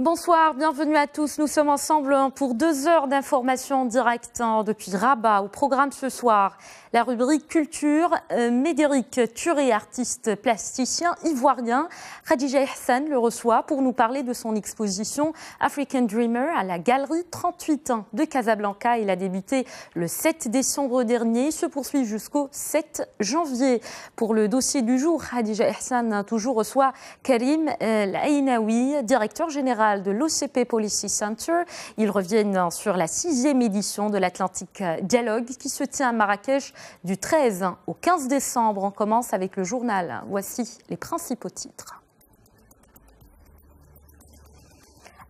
Bonsoir, bienvenue à tous. Nous sommes ensemble pour 2 heures d'information en direct depuis Rabat. Au programme ce soir, la rubrique culture. Médéric Turé, artiste plasticien ivoirien. Khadija Hassan le reçoit pour nous parler de son exposition African Dreamer à la galerie 38 ans de Casablanca. Il a débuté le 7 décembre dernier, se poursuit jusqu'au 7 janvier. Pour le dossier du jour, Khadija Hassan toujours reçoit Karim Aïnaoui, directeur général de l'OCP Policy Center. Ils reviennent sur la 6e édition de l'Atlantic Dialogue qui se tient à Marrakech du 13 au 15 décembre. On commence avec le journal. Voici les principaux titres.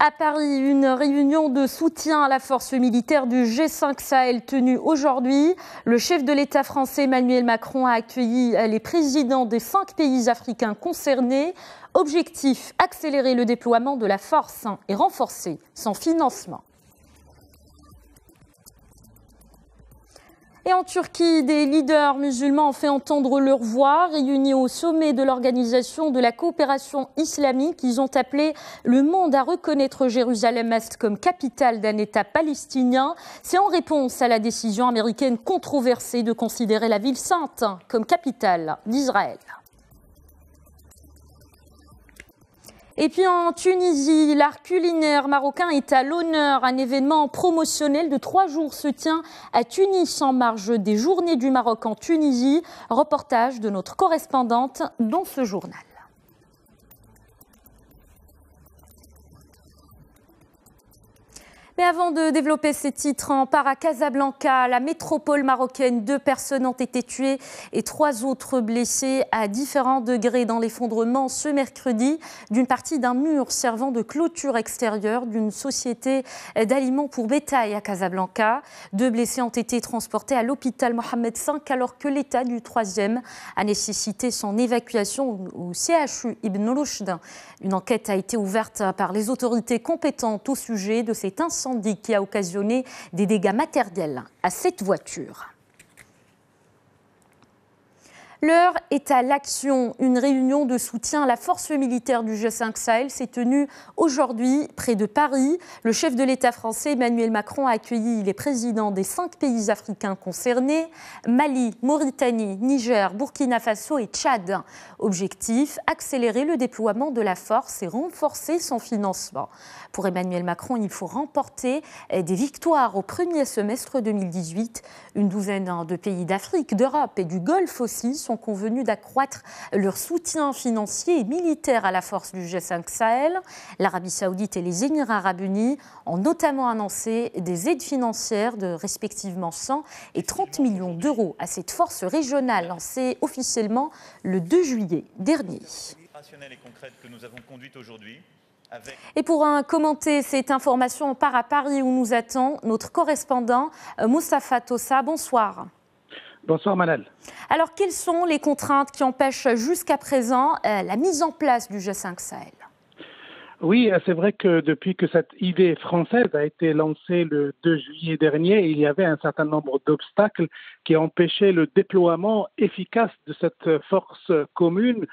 À Paris, une réunion de soutien à la force militaire du G5 Sahel tenue aujourd'hui. Le chef de l'État français Emmanuel Macron a accueilli les présidents des 5 pays africains concernés. Objectif, accélérer le déploiement de la force et renforcer son financement. Et en Turquie, des leaders musulmans ont fait entendre leur voix. Réunis au sommet de l'Organisation de la coopération islamique, ils ont appelé le monde à reconnaître Jérusalem-Est comme capitale d'un État palestinien. C'est en réponse à la décision américaine controversée de considérer la ville sainte comme capitale d'Israël. Et puis en Tunisie, l'art culinaire marocain est à l'honneur. Un événement promotionnel de 3 jours se tient à Tunis en marge des Journées du Maroc en Tunisie. Reportage de notre correspondante dans ce journal. Mais avant de développer ces titres, on part à Casablanca, la métropole marocaine. 2 personnes ont été tuées et 3 autres blessées à différents degrés dans l'effondrement ce mercredi d'une partie d'un mur servant de clôture extérieure d'une société d'aliments pour bétail à Casablanca. 2 blessés ont été transportés à l'hôpital Mohamed V alors que l'état du 3e a nécessité son évacuation au CHU Ibn Rushd. Une enquête a été ouverte par les autorités compétentes au sujet de cet incendie qui a occasionné des dégâts matériels à cette voiture. L'heure est à l'action. Une réunion de soutien à la force militaire du G5 Sahel s'est tenue aujourd'hui près de Paris. Le chef de l'État français Emmanuel Macron a accueilli les présidents des 5 pays africains concernés, Mali, Mauritanie, Niger, Burkina Faso et Tchad. Objectif, accélérer le déploiement de la force et renforcer son financement. Pour Emmanuel Macron, il faut remporter des victoires au premier semestre 2018. Une douzaine de pays d'Afrique, d'Europe et du Golfe aussi sont convenus d'accroître leur soutien financier et militaire à la force du G5 Sahel. L'Arabie Saoudite et les Émirats Arabes Unis ont notamment annoncé des aides financières de respectivement 100 et 30 millions d'euros à cette force régionale lancée officiellement le 2 juillet dernier. Et pour commenter cette information, on part à Paris où nous attend notre correspondant Moustapha Tossa. Bonsoir. Bonsoir Manal. Alors, quelles sont les contraintes qui empêchent jusqu'à présent la mise en place du G5 Sahel ? Oui, c'est vrai que depuis que cette idée française a été lancée le 2 juillet dernier, il y avait un certain nombre d'obstacles qui empêchaient le déploiement efficace de cette force commune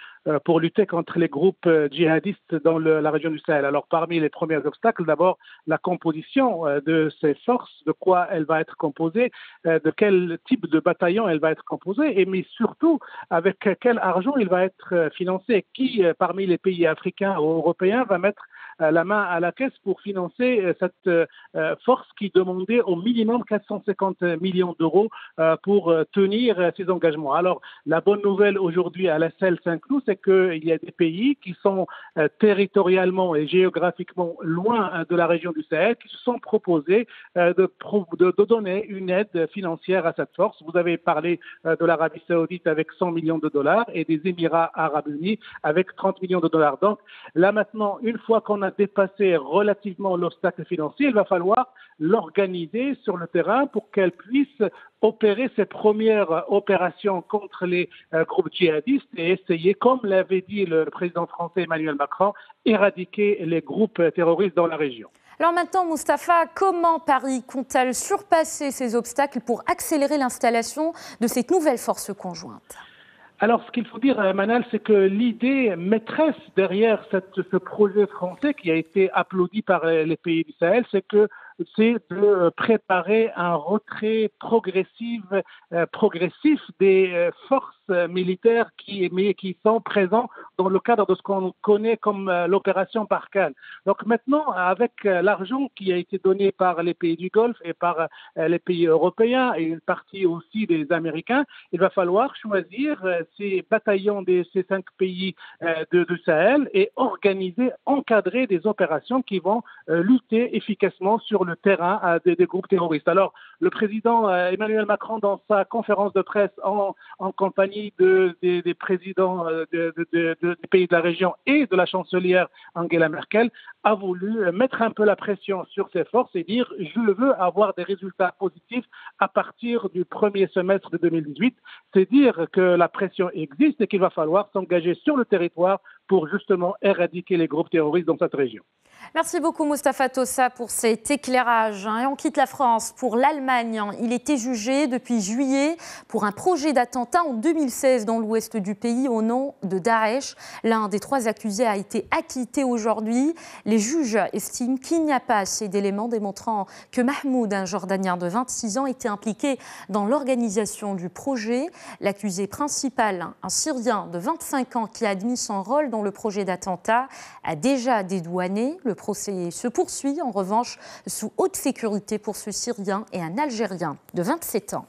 pour lutter contre les groupes djihadistes dans la région du Sahel. Alors, parmi les premiers obstacles, d'abord, la composition de ces forces, de quoi elle va être composée, de quel type de bataillon elle va être composée, mais surtout, avec quel argent il va être financé. Qui, parmi les pays africains ou européens, va mettre la main à la caisse pour financer cette force qui demandait au minimum 450 millions d'euros pour tenir ses engagements. Alors, la bonne nouvelle aujourd'hui à la Sahel-Saint-Cloud, c'est qu'il y a des pays qui sont territorialement et géographiquement loin de la région du Sahel qui se sont proposés de donner une aide financière à cette force. Vous avez parlé de l'Arabie Saoudite avec 100 millions de dollars et des Émirats Arabes Unis avec 30 millions de dollars. Donc là maintenant, une fois qu'on a dépassé relativement l'obstacle financier, il va falloir l'organiser sur le terrain pour qu'elle puisse opérer ses premières opérations contre les groupes djihadistes et essayer, comme l'avait dit le président français Emmanuel Macron, éradiquer les groupes terroristes dans la région. Alors maintenant, Moustapha, comment Paris compte-t-elle surpasser ces obstacles pour accélérer l'installation de cette nouvelle force conjointe ? Alors, ce qu'il faut dire, Manal, c'est que l'idée maîtresse derrière ce projet français qui a été applaudi par les pays du Sahel, c'est de préparer un retrait progressif des forces militaires qui sont présentes dans le cadre de ce qu'on connaît comme l'opération Barkhane. Donc maintenant, avec l'argent qui a été donné par les pays du Golfe et par les pays européens et une partie aussi des Américains, il va falloir choisir ces bataillons de ces 5 pays du Sahel et encadrer des opérations qui vont lutter efficacement sur le terrain des groupes terroristes. Alors, le président Emmanuel Macron, dans sa conférence de presse en compagnie des présidents des pays de la région et de la chancelière Angela Merkel, a voulu mettre un peu la pression sur ses forces et dire « je veux avoir des résultats positifs à partir du premier semestre de 2018 ». C'est dire que la pression existe et qu'il va falloir s'engager sur le territoire pour justement éradiquer les groupes terroristes dans cette région. Merci beaucoup Moustapha Tossa pour cet éclairage. Et on quitte la France pour l'Allemagne. Il était jugé depuis juillet pour un projet d'attentat en 2016 dans l'ouest du pays au nom de Daesh. L'un des 3 accusés a été acquitté aujourd'hui. Les juges estiment qu'il n'y a pas assez d'éléments démontrant que Mahmoud, un Jordanien de 26 ans, était impliqué dans l'organisation du projet. L'accusé principal, un Syrien de 25 ans qui a admis son rôle dans le projet d'attentat, a déjà dédouané. Le procès se poursuit en revanche sous haute sécurité pour ce Syrien et un Algérien de 27 ans.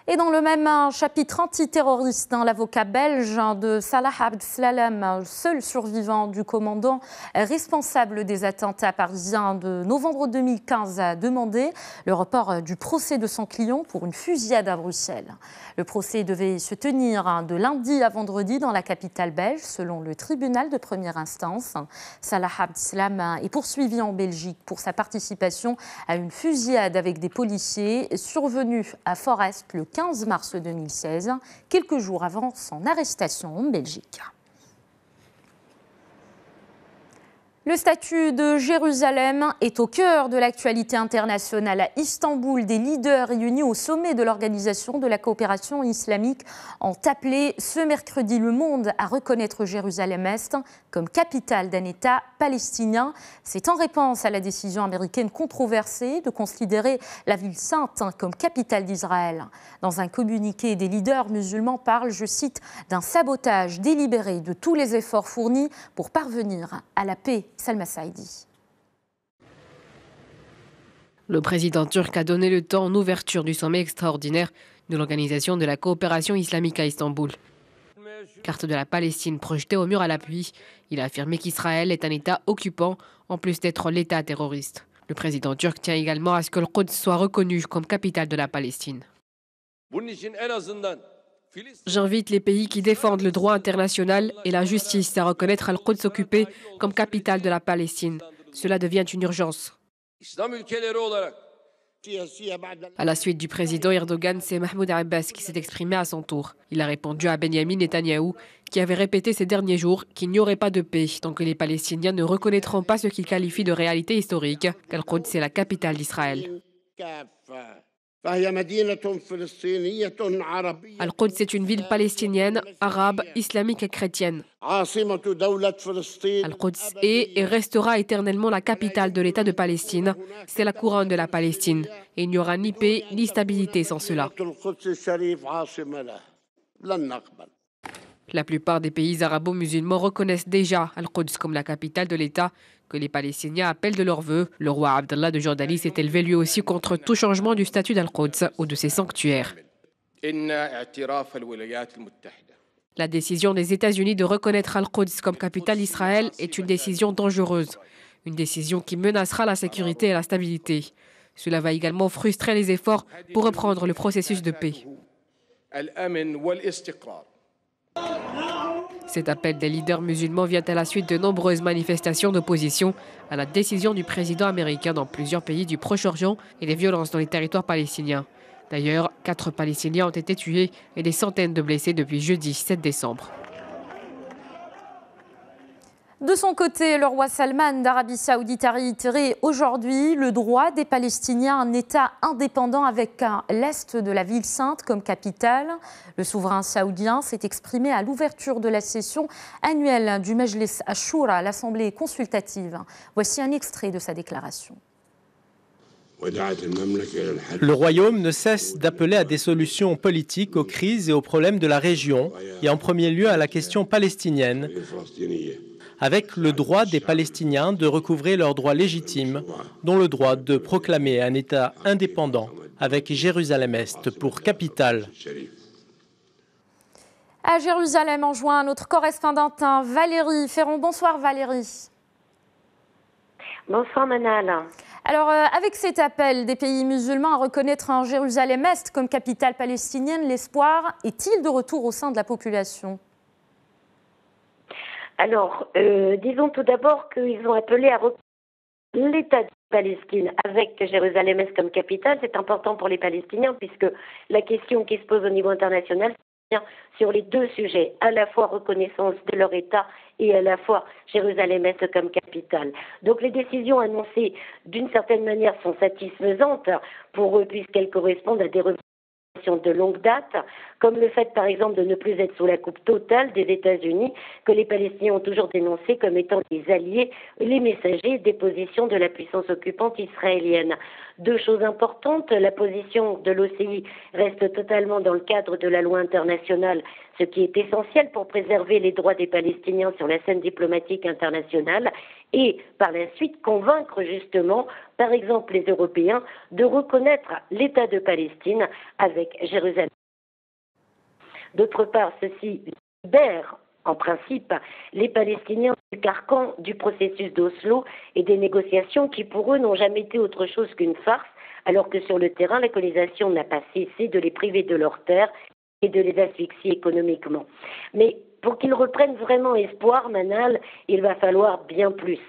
Et dans le même chapitre antiterroriste, l'avocat belge de Salah Abdeslam, seul survivant du commandant responsable des attentats parisiens de novembre 2015, a demandé le report du procès de son client pour une fusillade à Bruxelles. Le procès devait se tenir de lundi à vendredi dans la capitale belge, selon le tribunal de première instance. Salah Abdeslam est poursuivi en Belgique pour sa participation à une fusillade avec des policiers survenue à Forest le 15 mars 2016, quelques jours avant son arrestation en Belgique. Le statut de Jérusalem est au cœur de l'actualité internationale. À Istanbul, des leaders réunis au sommet de l'Organisation de la coopération islamique ont appelé ce mercredi le monde à reconnaître Jérusalem-Est comme capitale d'un État palestinien. C'est en réponse à la décision américaine controversée de considérer la ville sainte comme capitale d'Israël. Dans un communiqué, des leaders musulmans parlent, je cite, d'un sabotage délibéré de tous les efforts fournis pour parvenir à la paix. Salma Saïdi. Le président turc a donné le temps en ouverture du sommet extraordinaire de l'Organisation de la coopération islamique à Istanbul. Carte de la Palestine projetée au mur à l'appui, il a affirmé qu'Israël est un État occupant en plus d'être l'État terroriste. Le président turc tient également à ce que le Quds soit reconnu comme capitale de la Palestine. J'invite les pays qui défendent le droit international et la justice à reconnaître Al-Quds occupé comme capitale de la Palestine. Cela devient une urgence. À la suite du président Erdogan, c'est Mahmoud Abbas qui s'est exprimé à son tour. Il a répondu à Benyamin Netanyahou, qui avait répété ces derniers jours qu'il n'y aurait pas de paix tant que les Palestiniens ne reconnaîtront pas ce qu'il qualifie de réalité historique, qu'Al-Quds est la capitale d'Israël. Al-Quds est une ville palestinienne, arabe, islamique et chrétienne. Al-Quds est et restera éternellement la capitale de l'État de Palestine. C'est la couronne de la Palestine. Et il n'y aura ni paix ni stabilité sans cela. La plupart des pays arabo-musulmans reconnaissent déjà Al-Quds comme la capitale de l'État que les Palestiniens appellent de leur vœu. Le roi Abdallah de Jordanie s'est élevé lui aussi contre tout changement du statut d'Al-Quds ou de ses sanctuaires. La décision des États-Unis de reconnaître Al-Quds comme capitale d'Israël est une décision dangereuse. Une décision qui menacera la sécurité et la stabilité. Cela va également frustrer les efforts pour reprendre le processus de paix. Cet appel des leaders musulmans vient à la suite de nombreuses manifestations d'opposition à la décision du président américain dans plusieurs pays du Proche-Orient et des violences dans les territoires palestiniens. D'ailleurs, 4 Palestiniens ont été tués et des centaines de blessés depuis jeudi 7 décembre. De son côté, le roi Salman d'Arabie Saoudite a réitéré aujourd'hui le droit des Palestiniens à un État indépendant avec l'est de la ville sainte comme capitale. Le souverain saoudien s'est exprimé à l'ouverture de la session annuelle du Majlis Ashura, l'Assemblée consultative. Voici un extrait de sa déclaration. Le royaume ne cesse d'appeler à des solutions politiques aux crises et aux problèmes de la région, et en premier lieu à la question palestinienne, avec le droit des Palestiniens de recouvrer leurs droits légitimes, dont le droit de proclamer un État indépendant avec Jérusalem-Est pour capitale. À Jérusalem, en juin, notre correspondante Valérie Ferron. Bonsoir Valérie. Bonsoir Manal. Alors, avec cet appel des pays musulmans à reconnaître un Jérusalem-Est comme capitale palestinienne, l'espoir est-il de retour au sein de la population ? Alors, disons tout d'abord qu'ils ont appelé à reconnaître l'État de Palestine avec Jérusalem-Est comme capitale. C'est important pour les Palestiniens puisque la question qui se pose au niveau international, c'est sur les deux sujets, à la fois reconnaissance de leur État et à la fois Jérusalem-Est comme capitale. Donc les décisions annoncées d'une certaine manière sont satisfaisantes pour eux puisqu'elles correspondent à des revendications de longue date, comme le fait par exemple de ne plus être sous la coupe totale des États-Unis, que les Palestiniens ont toujours dénoncé comme étant les alliés, les messagers des positions de la puissance occupante israélienne. Deux choses importantes, la position de l'OCI reste totalement dans le cadre de la loi internationale, ce qui est essentiel pour préserver les droits des Palestiniens sur la scène diplomatique internationale, et par la suite convaincre justement, par exemple les Européens, de reconnaître l'État de Palestine avec Jérusalem. D'autre part, ceci libère en principe les Palestiniens du carcan du processus d'Oslo et des négociations qui pour eux n'ont jamais été autre chose qu'une farce, alors que sur le terrain, la colonisation n'a pas cessé de les priver de leurs terres et de les asphyxier économiquement. Mais pour qu'ils reprennent vraiment espoir, Manal, il va falloir bien plus.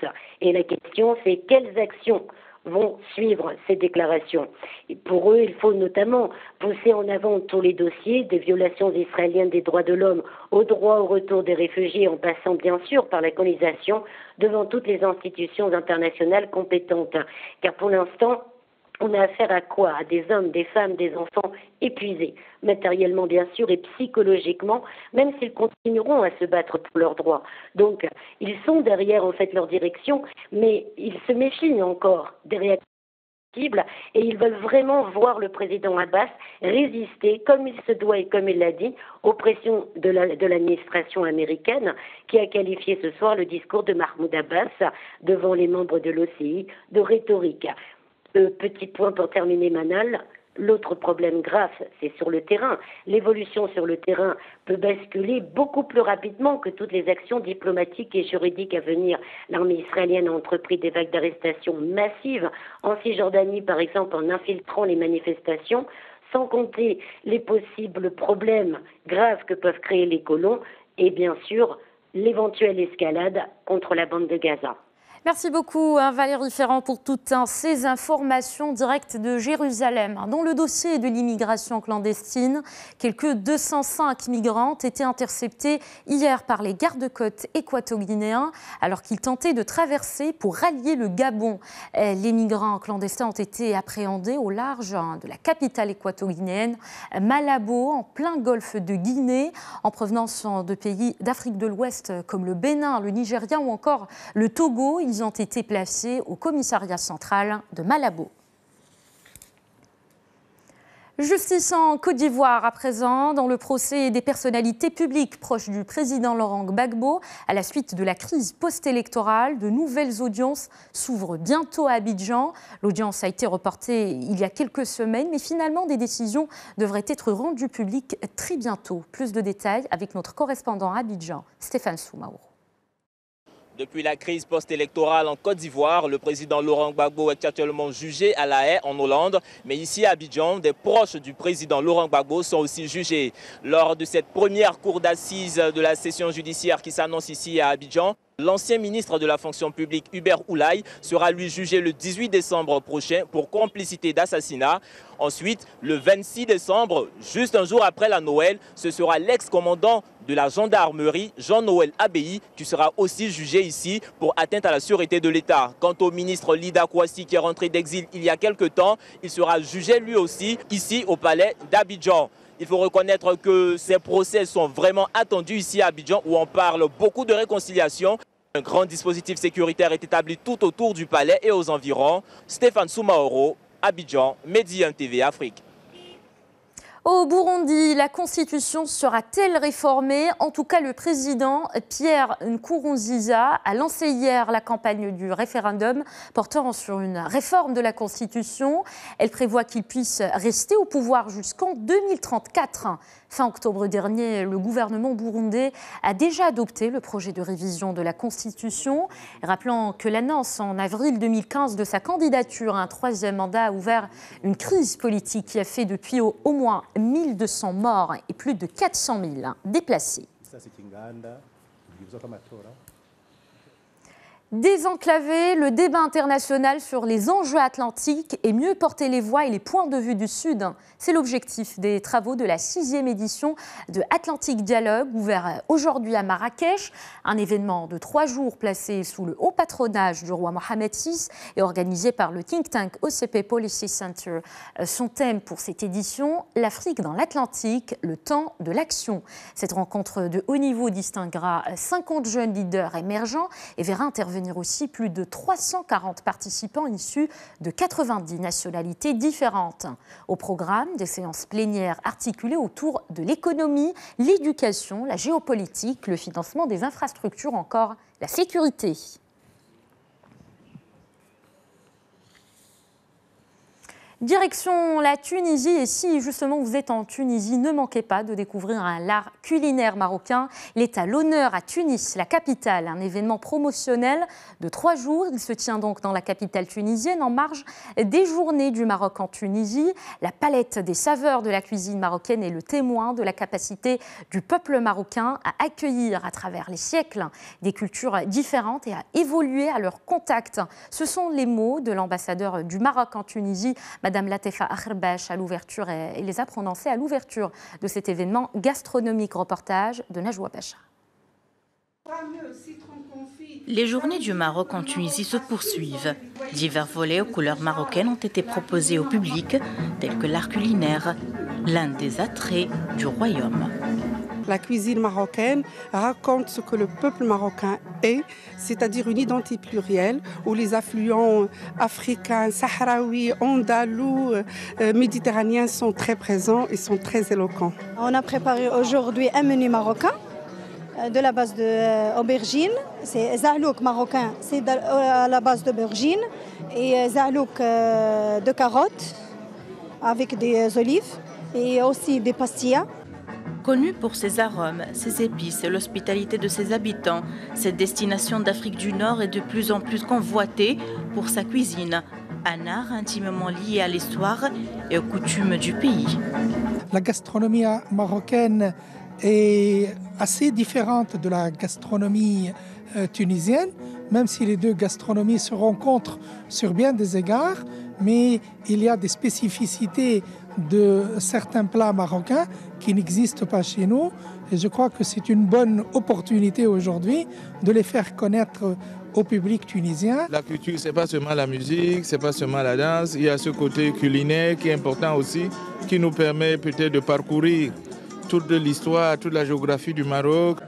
Et la question, c'est quelles actions vont suivre ces déclarations. Et pour eux, il faut notamment pousser en avant tous les dossiers des violations israéliennes des droits de l'homme au droit au retour des réfugiés, en passant bien sûr par la colonisation devant toutes les institutions internationales compétentes. Car pour l'instant, on a affaire à quoi? À des hommes, des femmes, des enfants épuisés, matériellement bien sûr et psychologiquement, même s'ils continueront à se battre pour leurs droits. Donc, ils sont derrière en fait leur direction, mais ils se méfient encore des réactions possibles et ils veulent vraiment voir le président Abbas résister, comme il se doit et comme il l'a dit, aux pressions de l'administration américaine qui a qualifié ce soir le discours de Mahmoud Abbas devant les membres de l'OCI de rhétorique. Petit point pour terminer, Manal. L'autre problème grave, c'est sur le terrain. L'évolution sur le terrain peut basculer beaucoup plus rapidement que toutes les actions diplomatiques et juridiques à venir. L'armée israélienne a entrepris des vagues d'arrestations massives en Cisjordanie, par exemple, en infiltrant les manifestations, sans compter les possibles problèmes graves que peuvent créer les colons et bien sûr l'éventuelle escalade contre la bande de Gaza. Merci beaucoup Valérie Ferrand pour toutes ces informations directes de Jérusalem. Dans le dossier de l'immigration clandestine, quelques 205 migrants ont été interceptés hier par les gardes-côtes équato-guinéens alors qu'ils tentaient de traverser pour rallier le Gabon. Les migrants clandestins ont été appréhendés au large de la capitale équato-guinéenne, Malabo, en plein golfe de Guinée, en provenance de pays d'Afrique de l'Ouest comme le Bénin, le Nigeria ou encore le Togo. Ils ont été placés au commissariat central de Malabo. Justice en Côte d'Ivoire à présent, dans le procès des personnalités publiques proches du président Laurent Gbagbo. À la suite de la crise post-électorale, de nouvelles audiences s'ouvrent bientôt à Abidjan. L'audience a été reportée il y a quelques semaines, mais finalement des décisions devraient être rendues publiques très bientôt. Plus de détails avec notre correspondant à Abidjan, Stéphane Soumaoro. Depuis la crise post-électorale en Côte d'Ivoire, le président Laurent Gbagbo est actuellement jugé à La Haye, en Hollande. Mais ici à Abidjan, des proches du président Laurent Gbagbo sont aussi jugés. Lors de cette première cour d'assises de la session judiciaire qui s'annonce ici à Abidjan, L'ancien ministre de la fonction publique, Hubert Oulaye, sera lui jugé le 18 décembre prochain pour complicité d'assassinat. Ensuite, le 26 décembre, juste un jour après la Noël, ce sera l'ex-commandant de la gendarmerie, Jean-Noël Abbaye, qui sera aussi jugé ici pour atteinte à la sûreté de l'État. Quant au ministre Lida Kouassi, qui est rentré d'exil il y a quelque temps, il sera jugé lui aussi ici au palais d'Abidjan. Il faut reconnaître que ces procès sont vraiment attendus ici à Abidjan, où on parle beaucoup de réconciliation. Un grand dispositif sécuritaire est établi tout autour du palais et aux environs. Stéphane Soumaoro, Abidjan, Medi 1 TV Afrique. Au Burundi, la Constitution sera-t-elle réformée? En tout cas, le président Pierre Nkurunziza a lancé hier la campagne du référendum portant sur une réforme de la Constitution. Elle prévoit qu'il puisse rester au pouvoir jusqu'en 2034. Fin octobre dernier, le gouvernement burundais a déjà adopté le projet de révision de la Constitution. Rappelant que l'annonce en avril 2015 de sa candidature à un troisième mandat a ouvert une crise politique qui a fait depuis au moins 1200 morts et plus de 400 000 déplacés. Désenclaver le débat international sur les enjeux atlantiques et mieux porter les voix et les points de vue du Sud. C'est l'objectif des travaux de la 6e édition de Atlantic Dialogue, ouvert aujourd'hui à Marrakech. Un événement de 3 jours placé sous le haut patronage du roi Mohamed VI et organisé par le think tank OCP Policy Center. Son thème pour cette édition, l'Afrique dans l'Atlantique, le temps de l'action. Cette rencontre de haut niveau distinguera 50 jeunes leaders émergents et verra intervenir aussi plus de 340 participants issus de 90 nationalités différentes. Au programme, des séances plénières articulées autour de l'économie, l'éducation, la géopolitique, le financement des infrastructures, encore la sécurité. Direction la Tunisie, et si justement vous êtes en Tunisie, ne manquez pas de découvrir un art culinaire marocain. Il est à l'honneur à Tunis, la capitale, un événement promotionnel de 3 jours. Il se tient donc dans la capitale tunisienne en marge des Journées du Maroc en Tunisie. La palette des saveurs de la cuisine marocaine est le témoin de la capacité du peuple marocain à accueillir à travers les siècles des cultures différentes et à évoluer à leur contact. Ce sont les mots de l'ambassadeur du Maroc en Tunisie, Madame Latefa Akherbache, à l'ouverture, et les a prononcés à l'ouverture de cet événement gastronomique. Reportage de Najwa Pacha. Les Journées du Maroc en Tunisie se poursuivent. Divers volets aux couleurs marocaines ont été proposés au public, tels que l'art culinaire, l'un des attraits du royaume. La cuisine marocaine raconte ce que le peuple marocain est, c'est-à-dire une identité plurielle où les affluents africains, sahraouis, andalous, méditerranéens sont très présents et sont très éloquents. On a préparé aujourd'hui un menu marocain de la base d'aubergine. C'est zahlouk marocain, c'est à la base d'aubergine et zahlouk de carottes avec des olives et aussi des pastillas. Connue pour ses arômes, ses épices et l'hospitalité de ses habitants, cette destination d'Afrique du Nord est de plus en plus convoitée pour sa cuisine, un art intimement lié à l'histoire et aux coutumes du pays. La gastronomie marocaine est assez différente de la gastronomie tunisienne, même si les deux gastronomies se rencontrent sur bien des égards, mais il y a des spécificités de certains plats marocains qui n'existent pas chez nous. Et je crois que c'est une bonne opportunité aujourd'hui de les faire connaître au public tunisien. La culture, ce n'est pas seulement la musique, ce n'est pas seulement la danse. Il y a ce côté culinaire qui est important aussi, qui nous permet peut-être de parcourir toute l'histoire, toute la géographie du Maroc.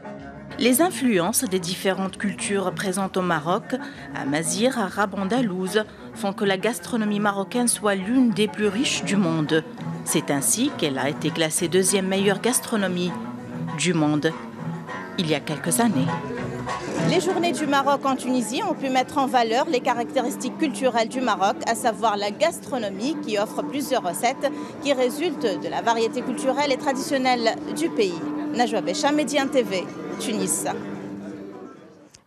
Les influences des différentes cultures présentes au Maroc, amazigh, arabe, andalouse, font que la gastronomie marocaine soit l'une des plus riches du monde. C'est ainsi qu'elle a été classée 2e meilleure gastronomie du monde il y a quelques années. Les Journées du Maroc en Tunisie ont pu mettre en valeur les caractéristiques culturelles du Maroc, à savoir la gastronomie qui offre plusieurs recettes qui résultent de la variété culturelle et traditionnelle du pays. Najwa Pacha, Medi 1 TV, Tunis.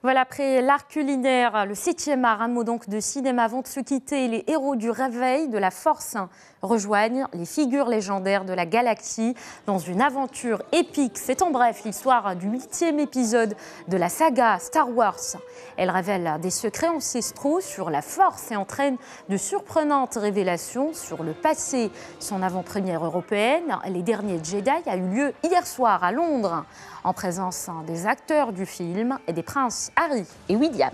Voilà, après l'art culinaire, le 7e art, un mot donc de cinéma. Avant de se quitter, les héros du réveil de la Force rejoignent les figures légendaires de la galaxie dans une aventure épique. C'est en bref l'histoire du 8e épisode de la saga Star Wars. Elle révèle des secrets ancestraux sur la Force et entraîne de surprenantes révélations sur le passé. Son avant-première européenne, Les Derniers Jedi, a eu lieu hier soir à Londres, en présence des acteurs du film et des princes Harry et William.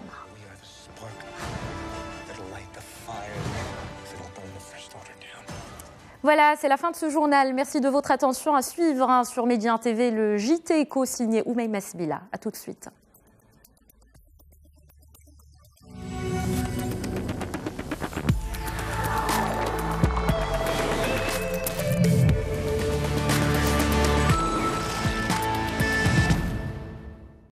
Voilà, c'est la fin de ce journal. Merci de votre attention. À suivre sur Média TV le JT Éco signé Oumaima Sbila. À tout de suite.